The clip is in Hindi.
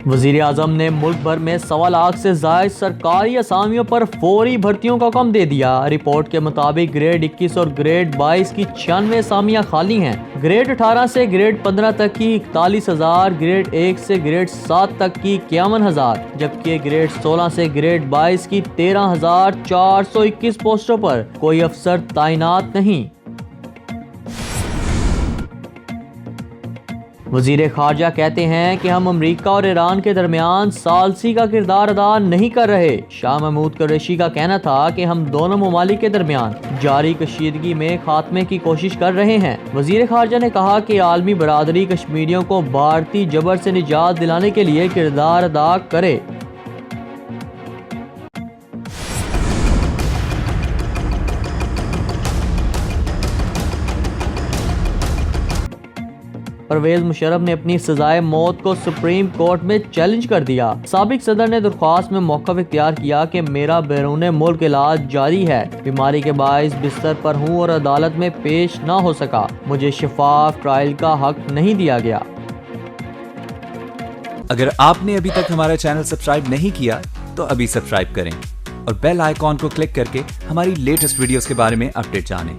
वज़ीर आज़म ने मुल्क भर में 1.25 लाख से ज़ायद सरकारी असामियों पर फौरी भर्तियों का हुक्म दे दिया। रिपोर्ट के मुताबिक ग्रेड 21 और ग्रेड 22 की 96 असामियाँ खाली हैं। ग्रेड 18 से ग्रेड 15 तक की 41,000, ग्रेड 1 से ग्रेड 7 तक की 51,000, जबकि ग्रेड 16 से ग्रेड 22 की 13,421 पोस्टों पर कोई अफसर तैनात नहीं। वज़ीर ख़ारजा कहते हैं कि हम अमरीका और ईरान के दरमियान सालसी का किरदार अदा नहीं कर रहे। शाह महमूद कुरैशी का कहना था कि हम दोनों ममालिक के दरमियान जारी कशीदगी में खात्मे की कोशिश कर रहे हैं। वज़ीर ख़ारजा ने कहा कि आलमी बरादरी कश्मीरियों को भारतीय जबर से निजात दिलाने के लिए किरदार अदा करे। परवेज मुशर्रफ ने अपनी सजाए मौत को सुप्रीम कोर्ट में चैलेंज कर दिया। साबिक सदर ने दरख्वास्त में मौक़िफ़ इख्तियार किया कि मेरा बैरून मुल्क इलाज जारी है, बीमारी के बायस बिस्तर पर हूँ और अदालत में पेश न हो सका, मुझे शफाफ ट्रायल का हक नहीं दिया गया। अगर आपने अभी तक हमारा चैनल सब्सक्राइब नहीं किया तो अभी सब्सक्राइब करें और बेल आइकॉन को क्लिक करके हमारी लेटेस्ट वीडियोस के बारे में अपडेट जानें।